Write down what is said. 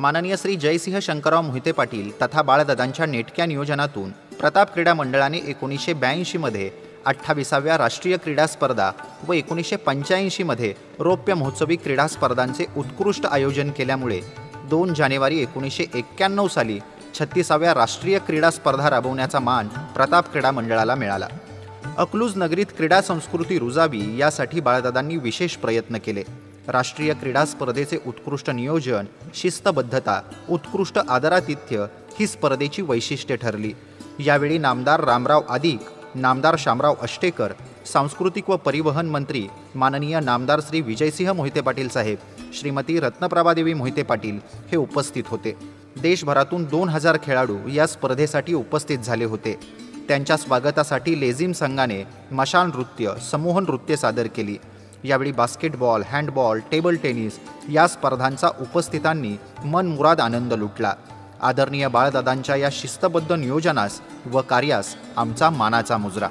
माननीय श्री जयसिंह शंकरराव मोहिते पाटील तथा बाळदादांच्या नेटक्या नियोजनातून प्रताप क्रीडा मंडळाने 1982 मध्ये 28व्या राष्ट्रीय क्रीडा स्पर्धा व 1985 मध्ये रौप्य महोत्सवी क्रीडा स्पर्धांचे उत्कृष्ट आयोजन केल्यामुळे 2 जानेवारी 1991 साली 36व्या राष्ट्रीय क्रीडा स्पर्धा राबवण्याचा मान प्रताप क्रीडा मंडळाला मिळाला। अकलूज नगरीत क्रीडा संस्कृती रुजावी यासाठी बाळदादांनी विशेष प्रयत्न केले। राष्ट्रीय क्रीडा स्पर्धेचे उत्कृष्ट नियोजन, शिस्तबद्धता, उत्कृष्ट आदरातिथ्य ही स्पर्धेची वैशिष्ट्ये ठरली। यावेळी नामदार रामराव आदिक, नामदार शामराव अष्टेकर, सांस्कृतिक व परिवहन मंत्री माननीय नामदार श्री विजयसिंह मोहिते पाटील साहेब, श्रीमती रत्नप्रभादेवी मोहिते पाटील हे उपस्थित होते। देशभरातून 2000 खेळाडू या स्पर्धेसाठी उपस्थित झाले होते। त्यांच्या स्वागतासाठी लेझिम संघाने मशाल नृत्य, समूह नृत्य सादर केली। यावेळी बास्केटबॉल, हँडबॉल, टेबल टेनिस या स्पर्धांचा उपस्थितांनी मनमुराद आनंद लुटला। आदरणीय बाळदादांच्या या शिस्तबद्ध नियोजनास व कार्यास आमचा मानाचा मुजरा।